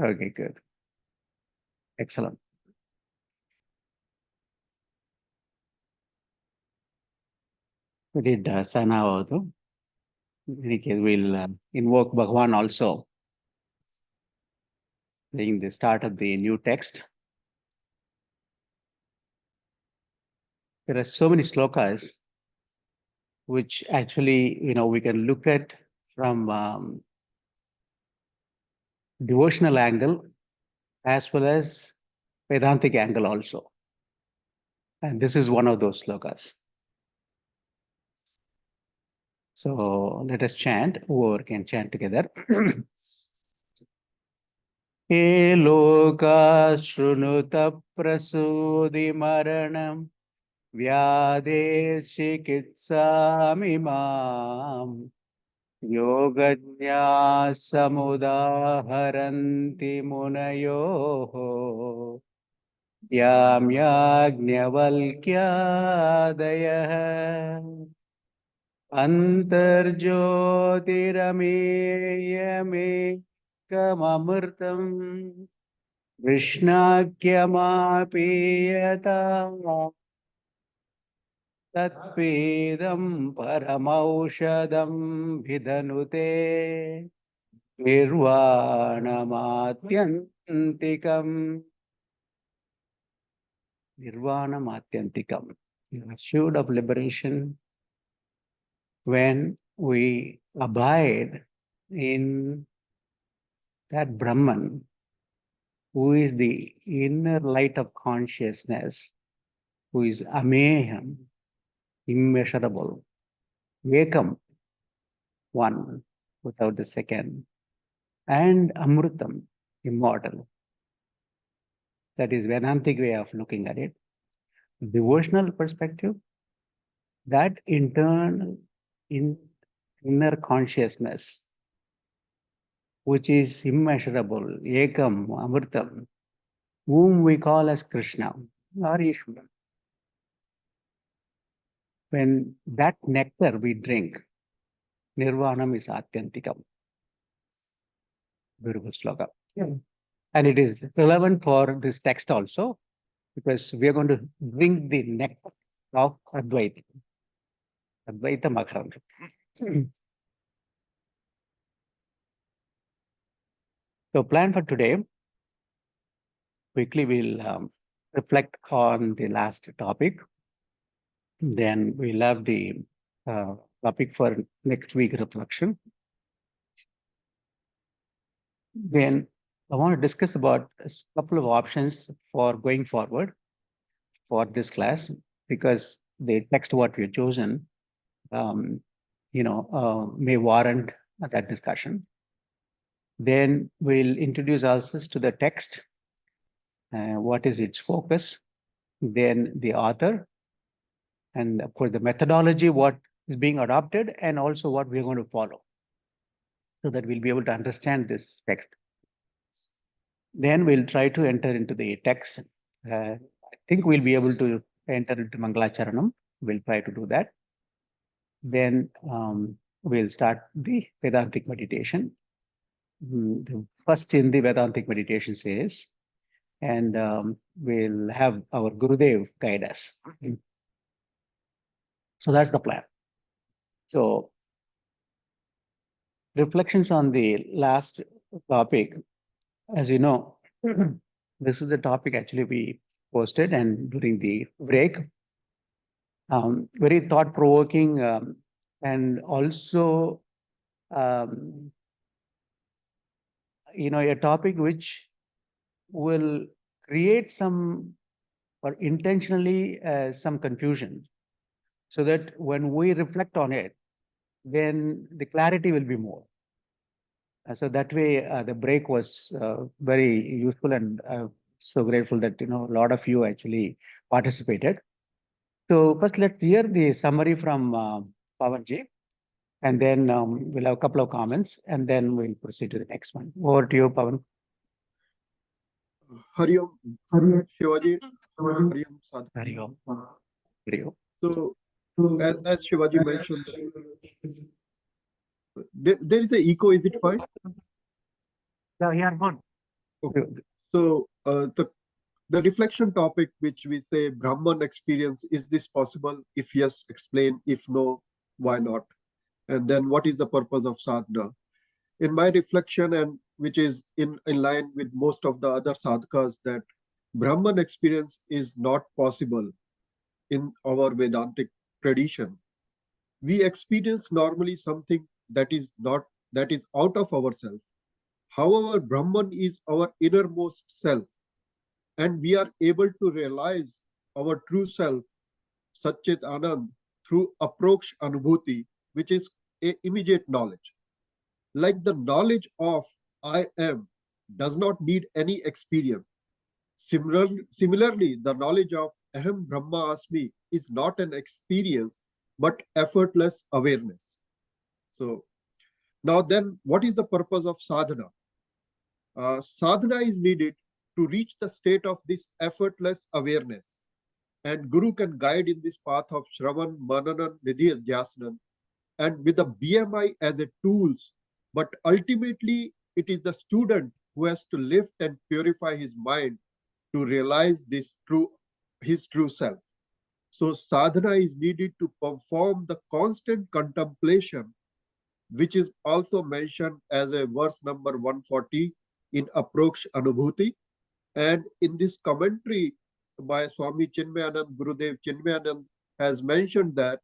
Okay, good. Excellent. We did Sana also. In any case, we'll invoke Bhagwan also in the start of the new text. There are so many slokas which actually, we can look at from devotional angle as well as Vedantic angle also. And this is one of those slokas. So let us chant, whoever can chant together. He loka shrunuta prasudi maranam vyadeshikitsami mam yogajna samudaharanti munayoho yamyagnyavल्क्यादयः अन्तर्ज्योतिरमेयमेकममृतम् कृष्णाख्यमापीयता तत्पेदं परमौषधं भिदनुते निर्वाणमात्यन्तिकम् assured of liberation when we abide in that Brahman, who is the inner light of consciousness, who is ameham, immeasurable, ekam, one, without the second, and amrutam, immortal. That is Vedantic way of looking at it. Devotional perspective, that internal inner consciousness, which is immeasurable, ekam, amrutam, whom we call as Krishna or Ishvara. When that nectar we drink, nirvanam is atyantikam. Beautiful sloka. Yeah. And it is relevant for this text also, because we are going to drink the nectar of Advaita. Advaita Makaranda. So plan for today, quickly we'll reflect on the last topic. Then we'll have the topic for next week reflection. Then I want to discuss about a couple of options for going forward for this class, because the text what we have chosen, may warrant that discussion. Then we'll introduce ourselves to the text, what is its focus, then the author, and of course the methodology, what is being adopted, and also what we're going to follow, so that we'll be able to understand this text. Then we'll try to enter into the text. I think we'll be able to enter into Mangalacharanam. We'll try to do that. Then we'll start the Vedantic meditation. The first in the Vedantic meditation says, and we'll have our Gurudev guide us. So that's the plan. So reflections on the last topic. As you know, this is the topic actually we posted and during the break. Very thought-provoking and also a topic which will create some, or intentionally some confusion, so that when we reflect on it, then the clarity will be more. So that way the break was very useful, and so grateful that a lot of you actually participated. So first let's hear the summary from Pavanji, and then we'll have a couple of comments, and then we'll proceed to the next one. Over to you, Pavan. Hari Om, Shivaji, Hari Om, Sadhu. Hari Om. Hari Om. So, as Shivaji mentioned, there is an echo. Is it fine? Yeah, yeah, good. Okay. So the reflection topic, which we say Brahman experience, is this possible? If yes, explain. If no, why not? And then what is the purpose of sadhana? In my reflection, and which is in line with most of the other sadhakas, that Brahman experience is not possible in our Vedantic tradition. We experience normally something that is not, that is out of ourselves. However, Brahman is our innermost self, and we are able to realize our true self, Satchit Anand, through approach anubhuti, which is a immediate knowledge. Like the knowledge of I am does not need any experience. Similarly, the knowledge of Aham Brahma Asmi is not an experience, but effortless awareness. So now then, what is the purpose of sadhana? Sadhana is needed to reach the state of this effortless awareness. And Guru can guide in this path of Shravan, Mananan, Nidhi, Dhyasanan, and with the BMI as a tools. But ultimately, it is the student who has to lift and purify his mind to realize his true self. So sadhana is needed to perform the constant contemplation, which is also mentioned as a verse number 140 in Approach Anubhuti. And in this commentary by Swami Chinmayanand, Gurudev Chinmayanand has mentioned that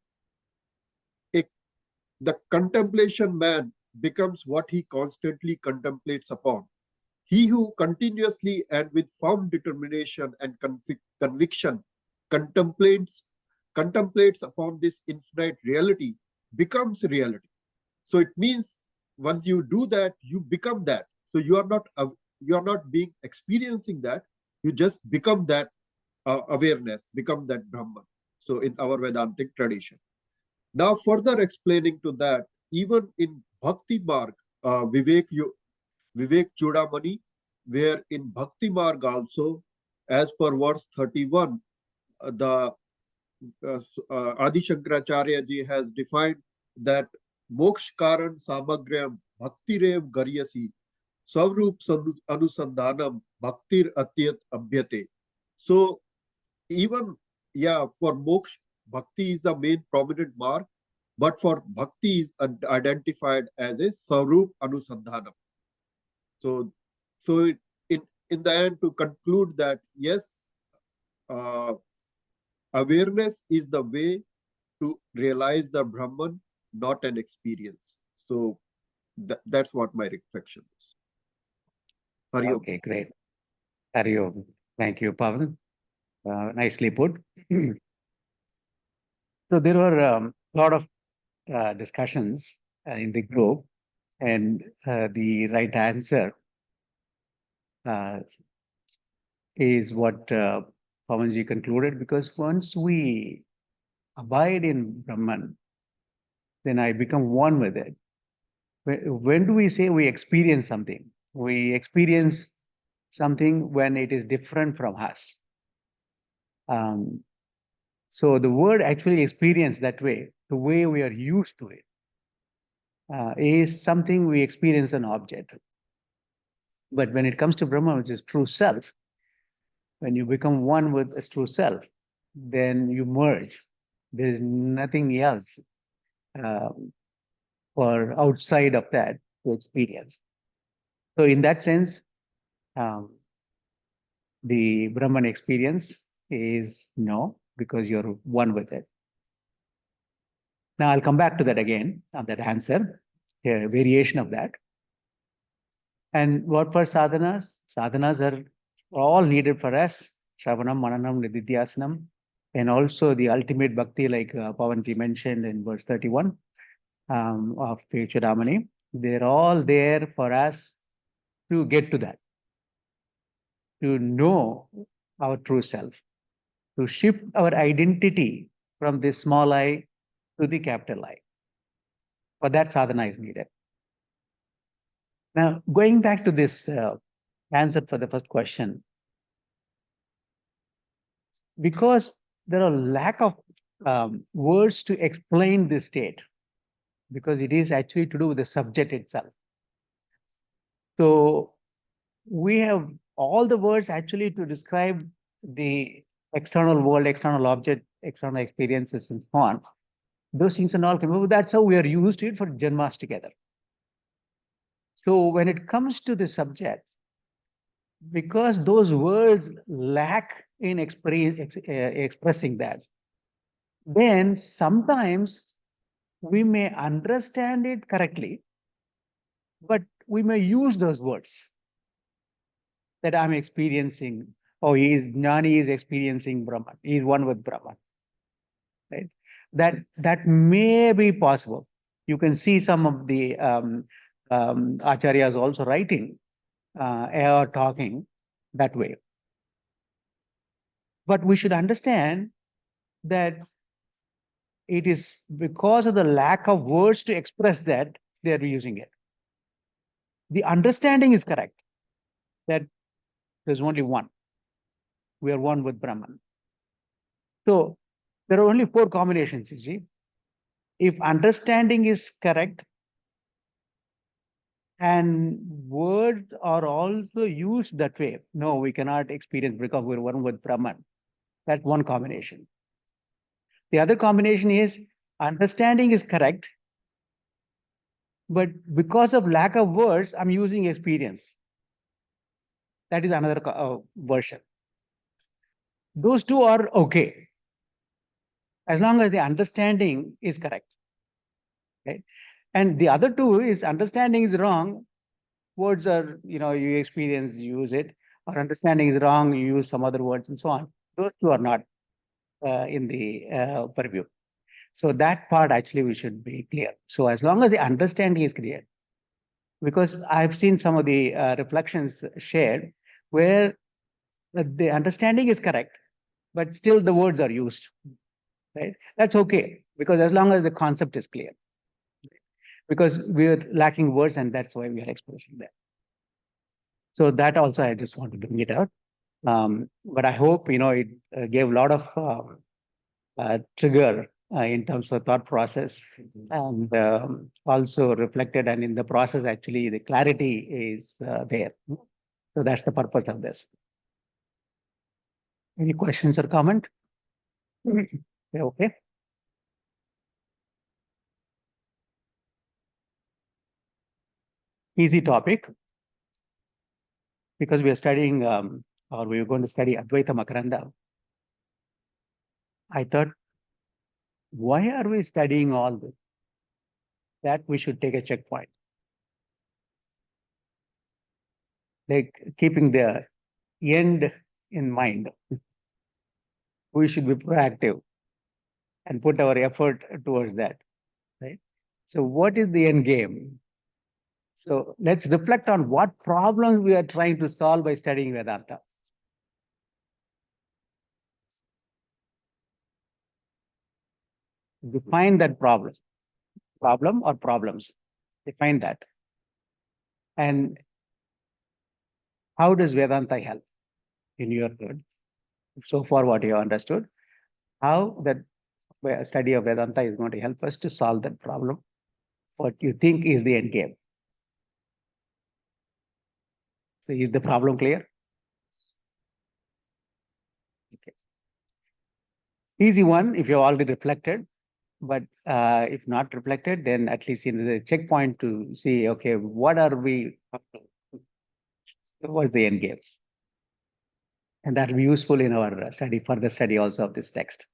the contemplation man becomes what he constantly contemplates upon. He who continuously and with firm determination and conviction contemplates contemplates upon this infinite reality becomes reality. So it means once you do that, you become that. So you are not being experiencing that. You just become that awareness, become that Brahman. So in our Vedantic tradition. Now further explaining to that, even in Bhakti Marg, Vivek Chudamani, where in Bhakti Marg also, as per verse 31, the Adi Shankaracharya ji has defined that Moksh Karan Samagrayam Bhakti Rev Garyasi Savrup Anusandhanam Bhaktir Atyat Abhyate. So even, yeah, for Moksh, Bhakti is the main prominent mark, but for Bhakti is identified as a Savrup Anusandhanam. So, so in the end, to conclude that, yes, awareness is the way to realize the Brahman, not an experience. So that's what my reflection is. Hari Om. Okay, great. Hari Om. Thank you, Pavan. Nicely put. So there were a lot of discussions in the group, and the right answer is what Pavanji concluded, because once we abide in Brahman, then I become one with it. When do we say we experience something? We experience something when it is different from us. So the word actually experience that way, the way we are used to it, is something we experience an object. But when it comes to Brahma, which is true self, when you become one with a true self, then you merge. There is nothing else or outside of that to experience. So in that sense, the Brahman experience is no, because you're one with it. Now I'll come back to that again, on that answer, a variation of that. And what for sadhanas? Sadhanas are all needed for us. Shravanam, Mananam, Nididhyasanam, and also the ultimate bhakti, like Pavanji mentioned in verse 31 of Chudamani. They're all there for us to get to that, to know our true self, to shift our identity from this small I to the capital I. For that, sadhana is needed. Now, going back to this answer for the first question, because there are lack of words to explain this state, because it is actually to do with the subject itself. So we have all the words actually to describe the external world, external object, external experiences, and so on. Those things are all coming. That's how we are used to it for Janmas together. So when it comes to the subject, because those words lack in expressing that, then sometimes we may understand it correctly, but we may use those words that I'm experiencing. Oh, Jnani is experiencing Brahman. He is one with Brahman, right? That may be possible. You can see some of the acharyas also writing or talking that way. But we should understand that it is because of the lack of words to express that they're using it. The understanding is correct that there's only one. We are one with Brahman. So there are only 4 combinations, you see. If understanding is correct and words are also used that way, no, we cannot experience because we're one with Brahman. That's one combination. The other combination is understanding is correct, but because of lack of words, I'm using experience. That is another version. Those two are okay, as long as the understanding is correct. Right? And the other two is understanding is wrong. Words are, you experience, you use it, or understanding is wrong, you use some other words and so on. Those two are not in the purview. So that part actually we should be clear. So as long as the understanding is clear, because I've seen some of the reflections shared where the understanding is correct, but still the words are used, right? That's okay, because as long as the concept is clear, because we're lacking words and that's why we are expressing that. So that also I just want to bring it out. But I hope, it gave a lot of trigger in terms of thought process and also reflected, and in the process, actually, the clarity is there. So that's the purpose of this. Any questions or comment? Yeah, okay. Easy topic, because we are studying, or we are going to study Advaita Makaranda. I thought, why are we studying all this? That we should take a checkpoint. Like keeping the end in mind. We should be proactive and put our effort towards that, right? So what is the end game? So let's reflect on what problems we are trying to solve by studying Vedanta. Define that problem or problems. Define that. And how does Vedanta help in your good? So far, what you have understood, how that study of Vedanta is going to help us to solve that problem. What you think is the end game. So is the problem clear? Okay. Easy one if you have already reflected, but if not reflected, then at least in the checkpoint to see, okay, what are we up to? What's the end game? And that will be useful in our study, further study also of this text.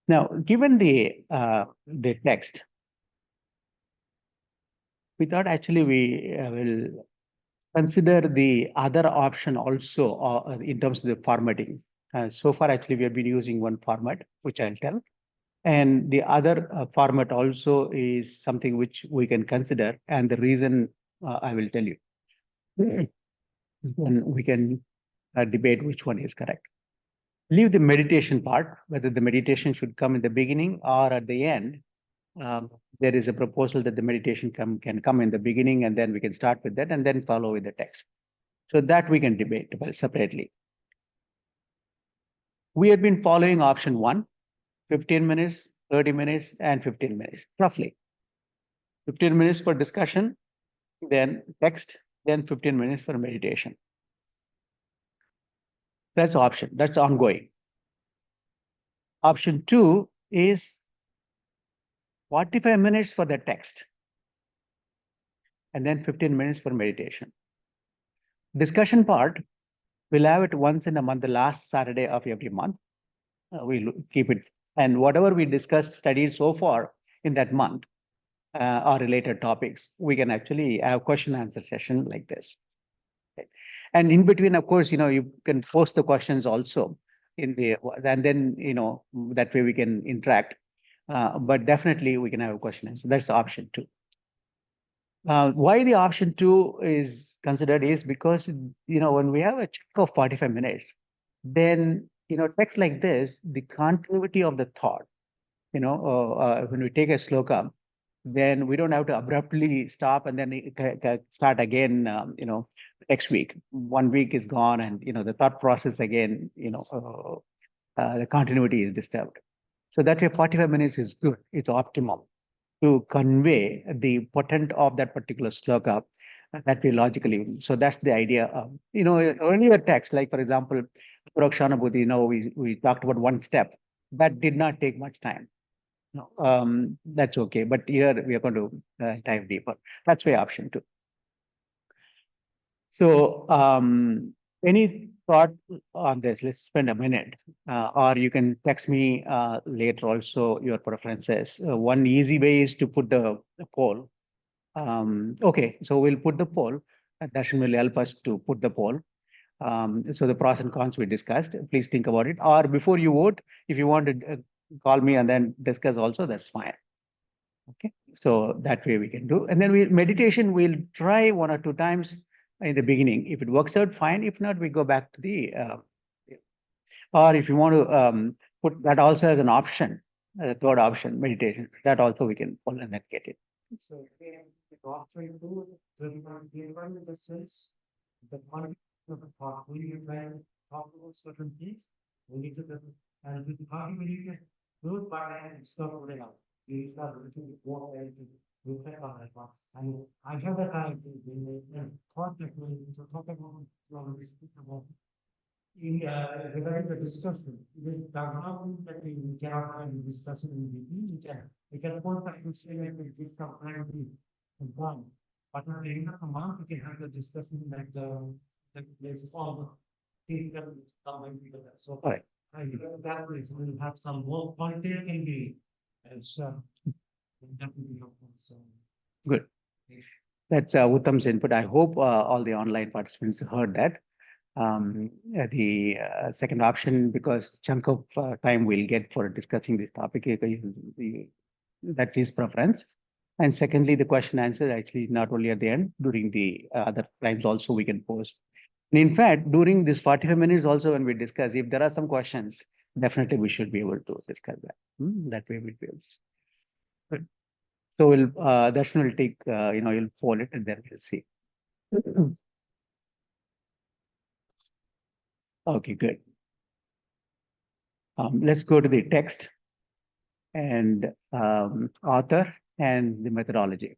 Now, given the text, we thought actually we will consider the other option also in terms of the formatting. So far, actually, we have been using one format, which I'll tell. And the other format also is something which we can consider. And the reason I will tell you. Then we can debate which one is correct. Leave the meditation part, whether the meditation should come in the beginning or at the end. There is a proposal that the meditation can come in the beginning, and then we can start with that and then follow with the text. So that we can debate separately. We have been following option 1, 15 minutes, 30 minutes, and 15 minutes, roughly. 15 minutes for discussion, then text, then 15 minutes for meditation. That's option. That's ongoing. Option 2 is 45 minutes for the text and then 15 minutes for meditation. Discussion part, we'll have it once in a month, the last Saturday of every month. We'll keep it. And whatever we discussed, studied so far in that month or related topics, we can actually have question answer session like this. Okay. And in between, of course, you can post the questions also in the, and then, that way we can interact. But definitely we can have a question answer. That's option 2. Why the option 2 is considered is because, when we have a chunk of 45 minutes, then, text like this, the continuity of the thought, when we take a sloka, then we don't have to abruptly stop and then start again, next week. 1 week is gone and, the thought process again, the continuity is disturbed. So that way 45 minutes is good. It's optimum to convey the potent of that particular sloka that we logically. So that's the idea of, earlier text, like for example, Purakshanabhuti, we talked about one step. That did not take much time. No, that's okay. But here we are going to dive deeper. That's why option 2. So any thought on this? Let's spend a minute, or you can text me later also your preferences. One easy way is to put the poll. Okay, so we'll put the poll. Darshan will help us to put the poll. So the pros and cons we discussed. Please think about it. Or before you vote, if you want to call me and then discuss also, that's fine. Okay, so that way we can do. And then meditation, we'll try 1 or 2 times in the beginning. If it works out, fine. If not, we go back to the, or if you want to put that also as an option, the third option, meditation, that also we can pull and then get it. So offering to the the sense the quality of the talk. When you try to talk about certain things, we need to and with how you need to do it by and stop it out. You start to walk and to reflect on that one. And I have that idea when we thought that we to talk about when we speak about regarding the discussion, it is down that we cannot have a discussion in the we can hold that to say that we give some time to one. But at the end of the month, we can have the discussion like the place all the things that come together. So All right. I that way we will have some more content can be shared. That will be helpful. So Good. That's Uttam's input. I hope all the online participants heard that. The second option, because chunk of time we'll get for discussing this topic, that's his preference. And secondly, the question answer actually not only at the end, during the other times also we can post. And in fact, during this 45 minutes also when we discuss, if there are some questions, definitely we should be able to discuss that. That way we'll be able to. Good. So we'll, Darshan will take, you'll poll it and then we'll see. Okay, good. Let's go to the text and author and the methodology.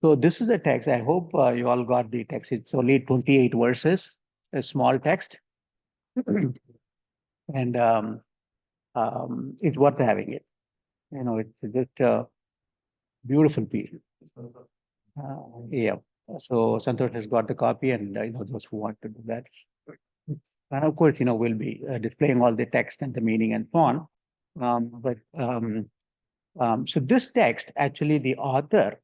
So this is the text. I hope you all got the text. It's only 28 verses, a small text. And it's worth having it. It's just a beautiful piece. Yeah. So Santosh has got the copy and those who want to do that. And of course, we'll be displaying all the text and the meaning and so on. So this text, actually, the author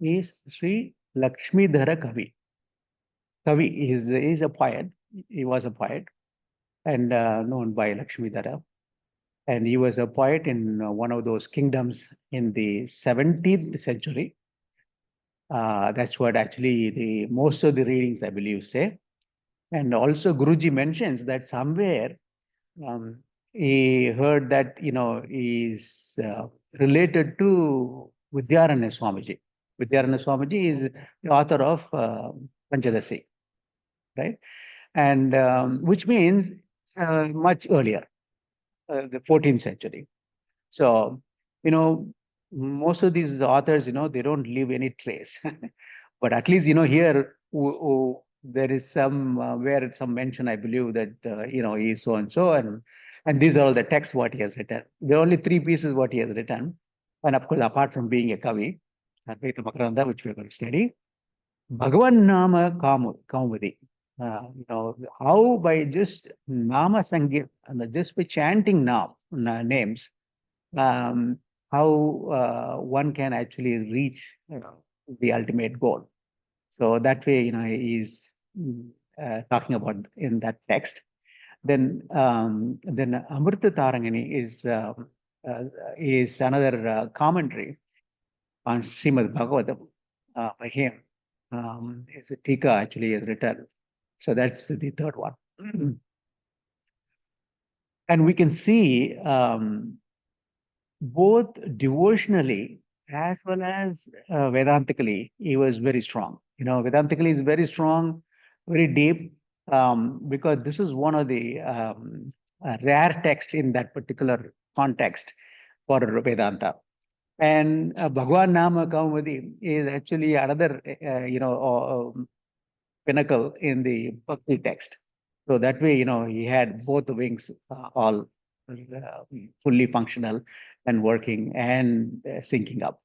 is Sri Lakshmidhara Kavi. Kavi is a poet. He was a poet and known by Lakshmidhara. And he was a poet in one of those kingdoms in the 17th century. That's what actually the most of the readings, I believe, say. And also Guruji mentions that somewhere he heard that, is related to Vidyaranya Swamiji. Vidyaranya Swamiji is the author of Panchadasi, right? And which means much earlier, the 14th century. So, most of these authors, they don't leave any trace. But at least, here there is some where some mention, I believe that he is so and so, and these are all the text what he has written. There are only three pieces what he has written, and of course, apart from being a kavi, Advaita Makaranda, which we are going to study, Bhagavan Nama Kaumudi. How by just Nama Sangit, and just by chanting names, um, how one can actually reach the ultimate goal. So that way, he's talking about in that text. Then Amrita Tarangani is another commentary on Srimad Bhagavatam by him. It's a Tika actually is written. So that's the third one. And we can see both devotionally as well as Vedantically, he was very strong. Vedantically is very strong, very deep, because this is one of the rare texts in that particular context for Vedanta. And Bhagwan Nama Kaumadi is actually another, pinnacle in the Bhakti text. So that way, he had both the wings all fully functional and working and syncing up.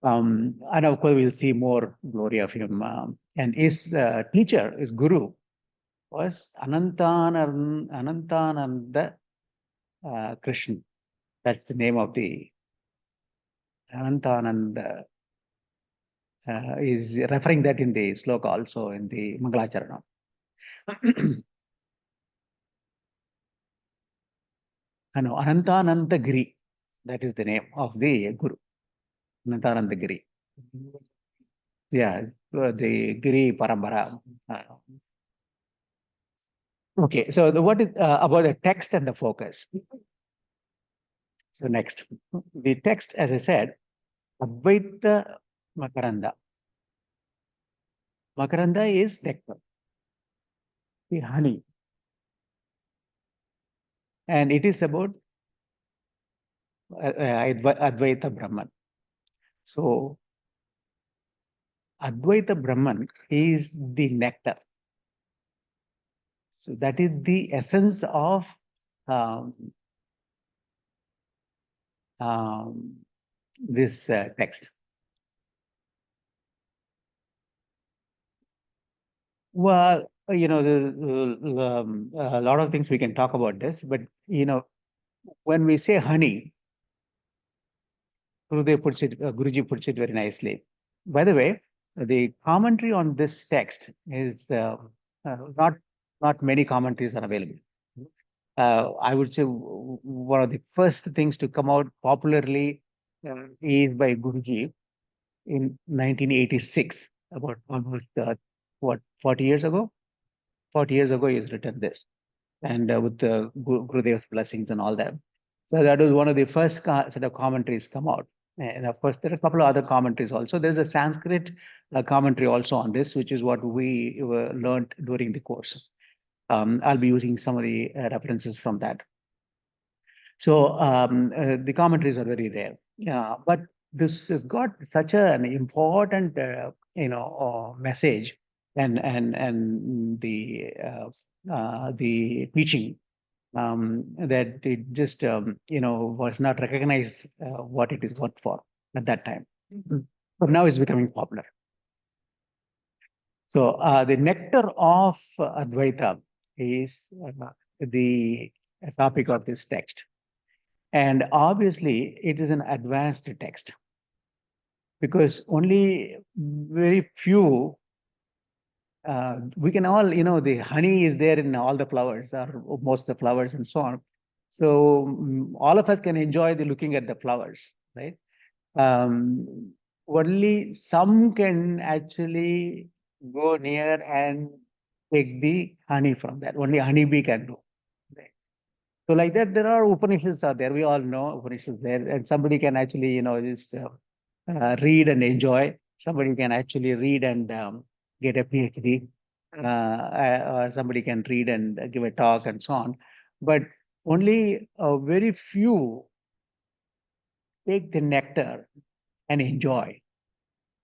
And of course, we'll see more glory of him. And his teacher, his guru, was Anantananda Krishna. That's the name of the Anantananda. Is referring that in the sloka also in the Mangalacharana. Anantananda Giri. That is the name of the Guru. Anantananda Giri. Yeah, the Giri Parambara. Okay, so what is about the text and the focus? So next, the text, as I said, Advaita Makaranda. Makaranda is nectar, the honey. And it is about Advaita Brahman. So Advaita Brahman is the nectar. So that is the essence of um, this text. Well, a lot of things we can talk about this, but when we say honey, Guruji puts it very nicely. By the way, the commentary on this text is not many commentaries are available. I would say one of the first things to come out popularly is by Guruji in 1986, about almost 40 years ago. 40 years ago, he's written this, and with the Gurudev's blessings and all that. So that was one of the first set of commentaries come out. And of course, there are a couple of other commentaries also. There's a Sanskrit commentary also on this, which is what we learned during the course. I'll be using some of the references from that. So the commentaries are very rare. But this has got such an important, message and the teaching that it just was not recognized what it is worth for at that time. But now it's becoming popular. So the nectar of Advaita is the topic of this text. And obviously, it is an advanced text because only very few, we can all, the honey is there in all the flowers or most of the flowers and so on. So all of us can enjoy the looking at the flowers, right? Only some can actually go near and take the honey from that. Only honeybee can do. Right? So like that, there are Upanishads are there. We all know Upanishads there, and somebody can actually, just read and enjoy. Somebody can actually read and get a PhD, or somebody can read and give a talk and so on. But only a very few take the nectar and enjoy.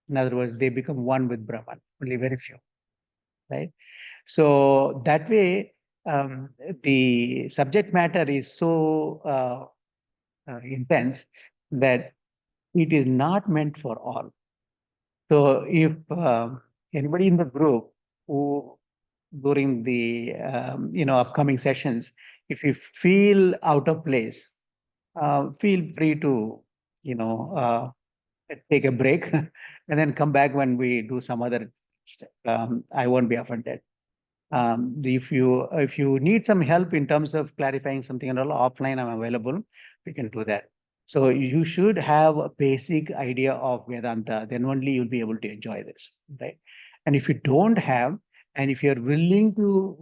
In other words, they become one with Brahman, only very few, right? So that way, um, the subject matter is so intense that it is not meant for all. So if anybody in the group who during the upcoming sessions, if you feel out of place, feel free to you know take a break and then come back when we do some other. I won't be offended. If you need some help in terms of clarifying something and all offline, I'm available. We can do that. So you should have a basic idea of Vedanta, then only you'll be able to enjoy this, right? And if you don't have, and if you're willing to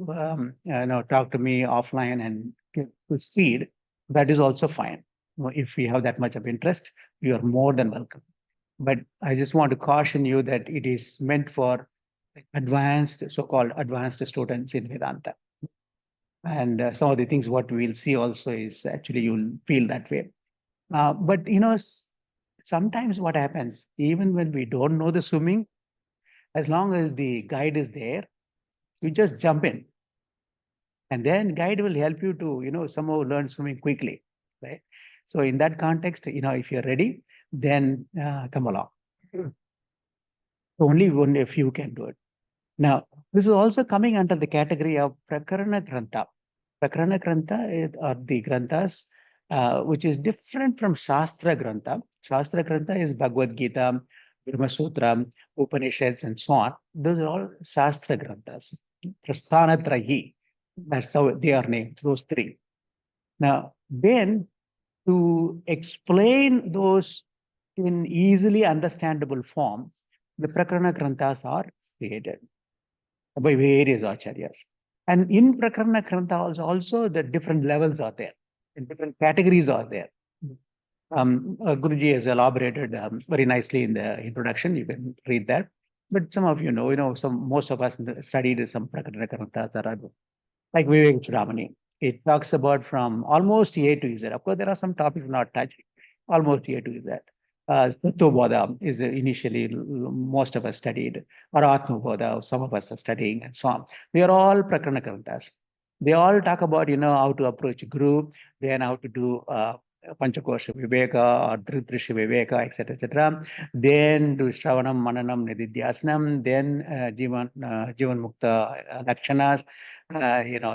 talk to me offline and get to speed, that is also fine. If we have that much of interest, you are more than welcome. But I just want to caution you that it is meant for advanced, so-called advanced students in Vedanta. And some of the things what we'll see also is actually you'll feel that way. But sometimes what happens, even when we don't know the swimming, as long as the guide is there, you just jump in. And then guide will help you to, somehow learn swimming quickly, right? So in that context, if you're ready, then come along. Only one a few can do it. Now, this is also coming under the category of Prakarana Grantha. Prakarana Grantha are the Granthas which is different from Shastra Grantha. Shastra Grantha is Bhagavad Gita, Brahma Sutra, Upanishads, and so on. Those are all Shastra Granthas. Prasthana Trahi, that's how they are named, those three. Now, then to explain those in easily understandable form, the Prakarana Granthas are created by various acharyas. And in Prakarana Grantha also the different levels are there, and different categories are there. Guruji has elaborated very nicely in the introduction. You can read that. But some of most of us studied some Prakarana Granthas, like Vivek Chudamani. It talks about from almost A to Z. Of course, there are some topics not touched, almost A to Z. Tattva is initially most of us studied, or Atma Bodha, some of us are studying, and so on. They are all Prakarana Granthas. They all talk about, how to approach a group, then how to do Panchakosha Viveka or Drisha Viveka, etc., etc. Then do Shravanam, Mananam, Nididhyasnam, then Jivan Mukta Lakshanas,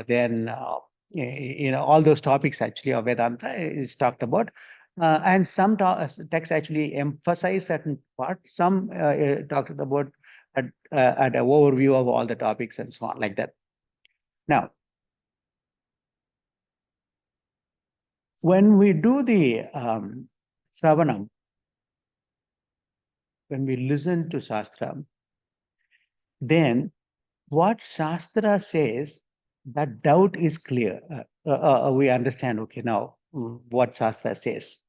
then all those topics actually of Vedanta is talked about. And some texts actually emphasize certain parts. Some talked about at an overview of all the topics and so on, like that. Now, when we do the Shravanam, when we listen to Shastra, then what Shastra says, that doubt is clear. We understand, okay, now what Shastra says.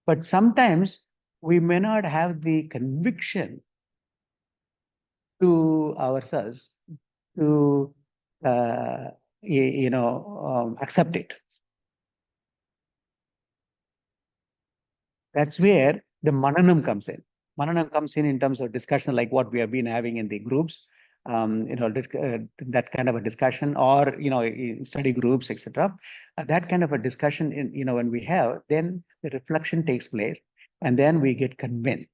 But sometimes we may not have the conviction to ourselves to accept it. That's where the mananam comes in. Mananam comes in terms of discussion like what we have been having in the groups, that kind of a discussion, or in study groups, etc. That kind of a discussion, when we have, then the reflection takes place, and then we get convinced.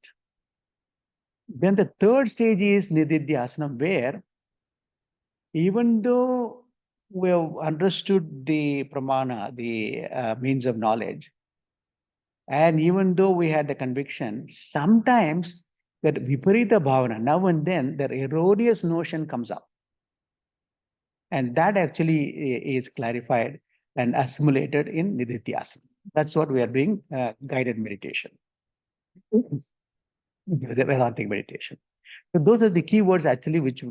Then the third stage is nididhyasana, where even though we have understood the pramana, the means of knowledge, and even though we had the conviction, sometimes that viparita bhavana, now and then, the erroneous notion comes up. And that actually is clarified and assimilated in nididhyasana. That's what we are doing, guided meditation. The Vedantic meditation. So those are the keywords actually which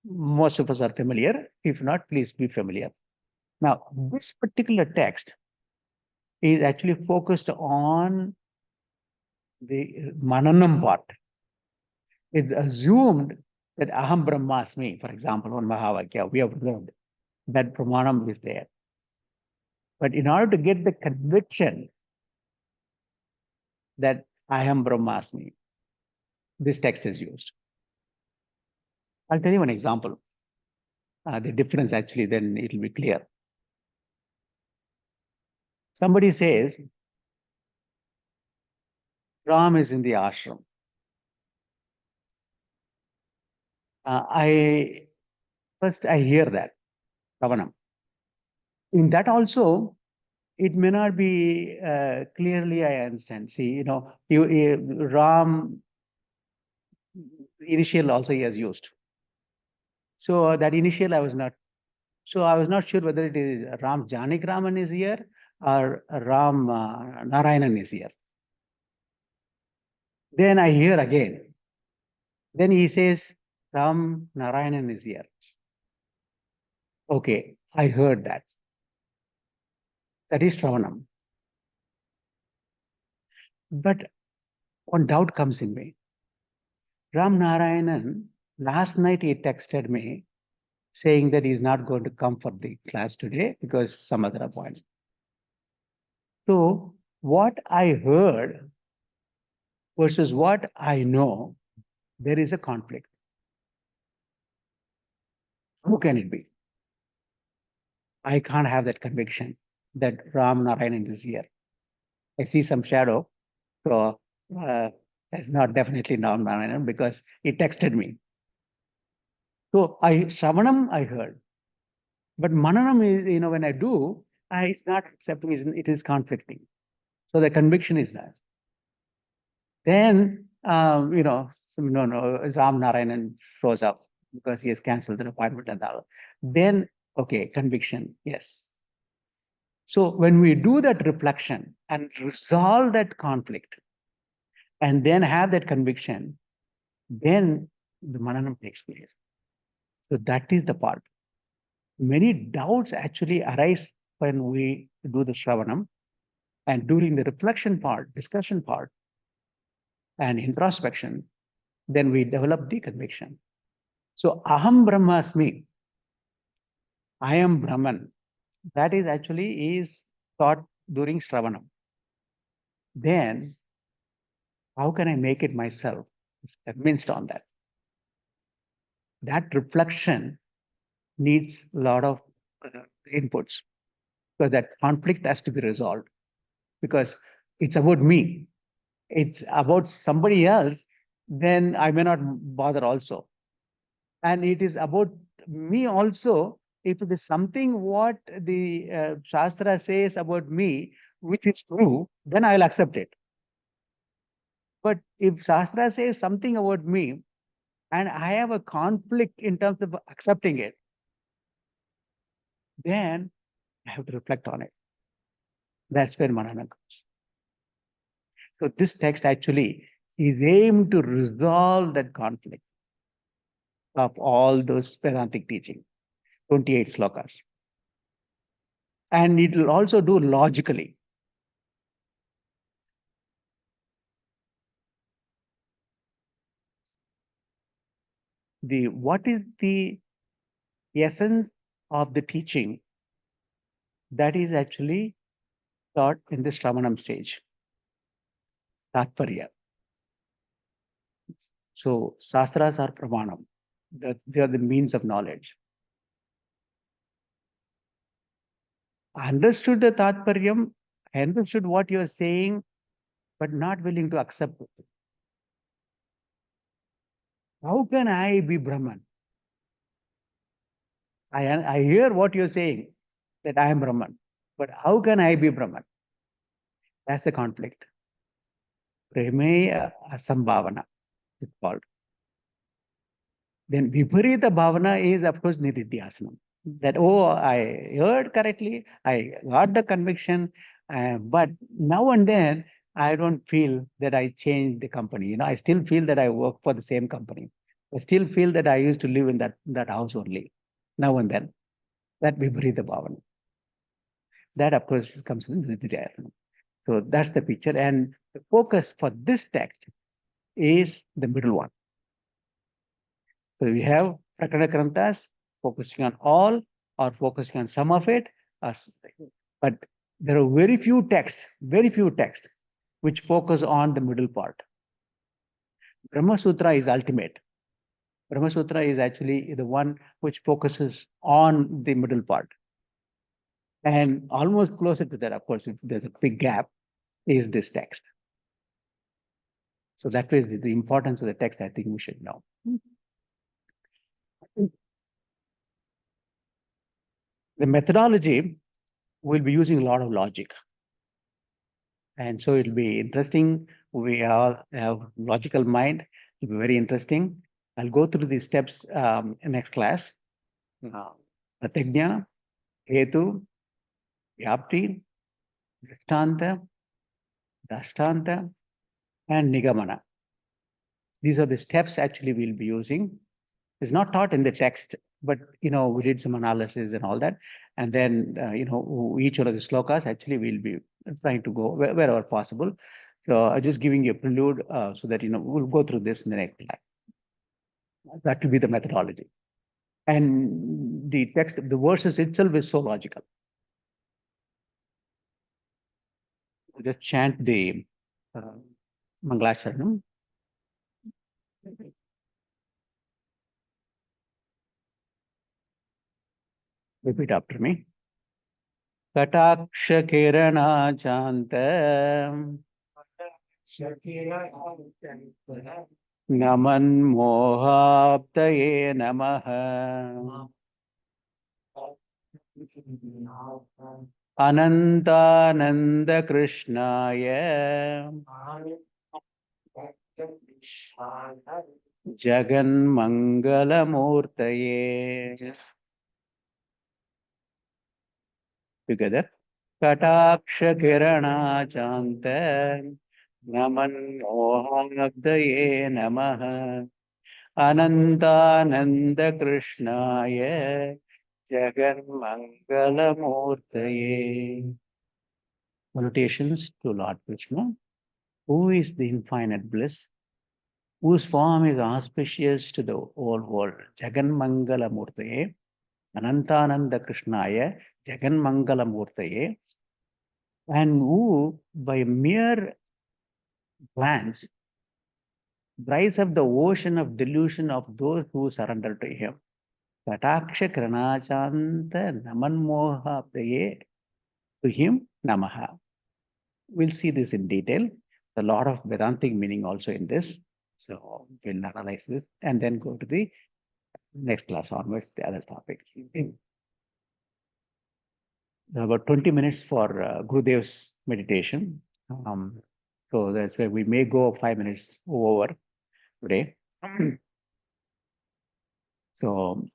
most of us are familiar. If not, please be familiar. Now, this particular text is actually focused on the mananam part. It's assumed that aham brahmasmi, for example, on Mahavakya, we have learned that pramanam is there. But in order to get the conviction that I am Brahmasmi, this text is used. I'll tell you one example. The difference actually, then it will be clear. Somebody says, Ram is in the ashram. I hear that, Ravanam. In that also, it may not be clearly I understand. See, Ram initial also he has used. So that initial I was not sure whether it is Ram Janigraman is here or Ram Narayanan is here. Then I hear again. Then he says Ram Narayanan is here. Okay, I heard that. That is Shravanam. But one doubt comes in me. Ram Narayanan, last night he texted me saying that he's not going to come for the class today because some other appointment. So what I heard versus what I know, there is a conflict. Who can it be? I can't have that conviction that Ram Narayanan is here. I see some shadow. So that's not definitely Ram Narayanan because he texted me. So Shravanam I heard. But Mananam is, when I do, it's not accepting, it is conflicting. So the conviction is that. Then, Ram Narayanan shows up because he has cancelled the appointment and all. Then, okay, conviction, yes. So when we do that reflection and resolve that conflict and then have that conviction, then the Mananam takes place. So that is the part. Many doubts actually arise when we do the Shravanam, and during the reflection part, discussion part, and introspection, then we develop the conviction. So Aham Brahmasmi, I am Brahman, that is actually taught during Shravanam. Then how can I make it myself? It's convinced on that. That reflection needs a lot of inputs because that conflict has to be resolved because it's about me. It's about somebody else, then I may not bother also. And it is about me also. If it is something what the Shastra says about me, which is true, then I'll accept it. But if Shastra says something about me and I have a conflict in terms of accepting it, then I have to reflect on it. That's where Manana comes. So this text actually is aimed to resolve that conflict of all those Vedantic teaching, 28 slokas. And it will also do logically. What is the essence of the teaching that is actually taught in the Shravanam stage? Tatparya. So Shastras are Pramanam. They are the means of knowledge. I understood the Tatparyam, I understood what you are saying, but not willing to accept it. How can I be Brahman? I hear what you're saying, that I am Brahman, but how can I be Brahman? That's the conflict. Premeya Asambhavana, it's called. Then Viparita Bhavana is, of course, Nididhyasanam. That, I heard correctly, I got the conviction, but now and then I don't feel that I changed the company. I still feel that I work for the same company. I still feel that I used to live in that house only, now and then. That Viparita Bhavana. That, of course, comes in Nididhyasanam. So that's the picture. And the focus for this text is the middle one. So we have Prakarana Granthas focusing on all or focusing on some of it. But there are very few texts, which focus on the middle part. Brahma Sutra is ultimate. Brahma Sutra is actually the one which focuses on the middle part. And almost closer to that, of course, if there's a big gap, is this text. So that way, the importance of the text, I think we should know. The methodology will be using a lot of logic. And so it'll be interesting. We all have logical mind. It'll be very interesting. I'll go through these steps in next class. Pratigna, Hetu, Vyapti, Drishtanta, Dashtanta, and Nigamana. These are the steps actually we'll be using. It's not taught in the text, but we did some analysis and all that. And then each one of the slokas actually we'll be trying to go wherever possible. So I'm just giving you a prelude so that we'll go through this in the next class. That will be the methodology. And the text, the verses itself is so logical. Just chant the Mangalasharanam. Repeat after me. Kataksha Kirana Chanta Naman Mohabdaye Namaha Anantananda Krishnaya Jagan Mangalamurtaye. Together. Kataksha Kirana Chanta Naman Mohabdaye Namaha Anantananda Krishnaya Jagan Mangalamurtaye. Salutations to Lord Krishna, who is the infinite bliss, whose form is auspicious to the whole world. Jagan Mangalamurtaye, Anantananda Krishnaya, Jagan Mangalamurtaye, and who by mere glance dries up the ocean of delusion of those who surrender to him. Kataksha Kranachanta Naman Mohabdaye, to him Namaha. We'll see this in detail. A lot of Vedantic meaning also in this. So we'll analyze this and then go to the next class onwards, the other topics. About 20 minutes for Gurudev's meditation. So that's why we may go 5 minutes over today. So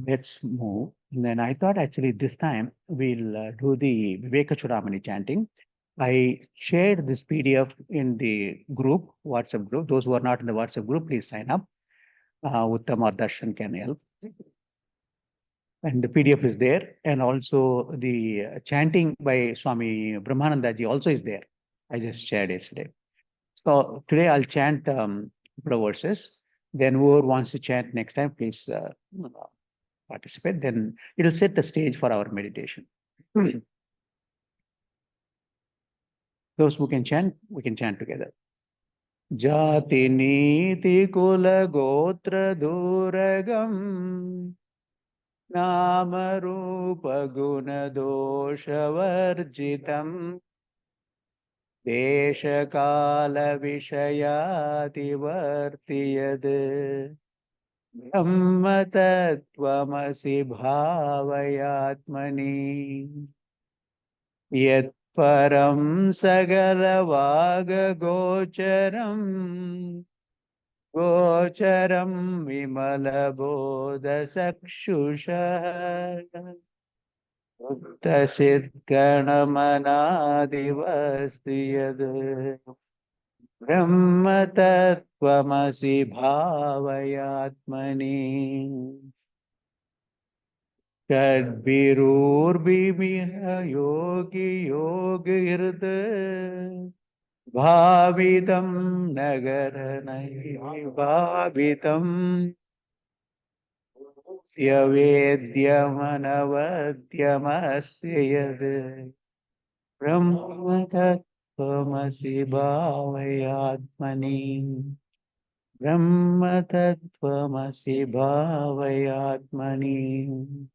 let's move. And then I thought actually this time we'll do the Viveka Chudamani chanting. I shared this PDF in the group, WhatsApp group. Those who are not in the WhatsApp group, please sign up. Uttam or Darshan can help. And the PDF is there. And also the chanting by Swami Brahmanandaji also is there. I just shared yesterday. So today I'll chant couple of verses. Then whoever wants to chant next time, please participate. Then it'll set the stage for our meditation. Those who can chant, we can chant together. Jati niti kula gotra duragam Nama rupa guna dosha varjitam Desha kala vishayati vartiyad Brahma tattvamasi bhavayatmani Yat param sagala vaga gocharam Gocharam vimala bodha sakshusha Uttasit ganamanadivastiyad Brahma tattvamasi bhavayatmani Tadbirurvimiha yogi yogirta Bhavidam nagaranai bhavidam Yavedyamanavadyamasya yad Brahma Tattvamasi Bhavayatmani. Brahma Tattvamasi Bhavayatmani.